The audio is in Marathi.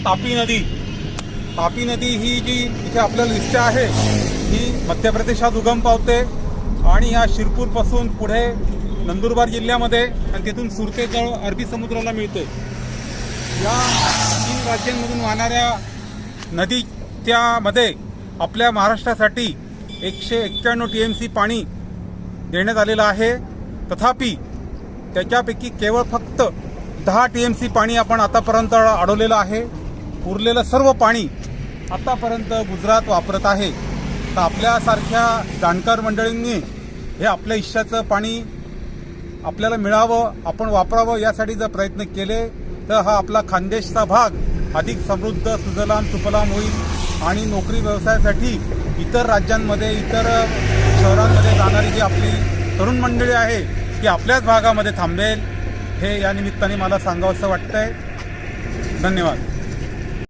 तापी नदी ही जी इथे आपल्याला दिसते आहे ही मध्य प्रदेशात उगम पावते आणि या शिरपूरपासून पुढे नंदुरबार जिल्ह्यामध्ये आणि तिथून सुरतेजवळ अरबी समुद्राला मिळते। या 3 राज्यांमधून वाहणाऱ्या नदी त्यामध्ये आपल्या महाराष्ट्रासाठी 191 TMC पाणी देण्यात आलेलं आहे। तथापि त्याच्यापैकी केवळ फक्त 10 TMC पाणी आपण आतापर्यंत अडवलेलं आहे। उरलेलं सर्व पाणी आतापर्यंत गुजरात वापरत आहे। तर आपल्यासारख्या जाणकार मंडळींनी हे आपल्या हिश्श्याचं पाणी आपल्याला मिळावं, आपण वापरावं यासाठी जर प्रयत्न केले तर हा आपला खानदेशचा भाग अधिक समृद्ध सुजलाम सुफलाम होईल आणि नोकरी व्यवसायासाठी इतर राज्यांमध्ये इतर शहरांमध्ये जाणारी जी आपली तरुण मंडळी आहे ती आपल्याच भागामध्ये थांबेल हे या निमित्ताने मला सांगावंसं वाटतंय। धन्यवाद।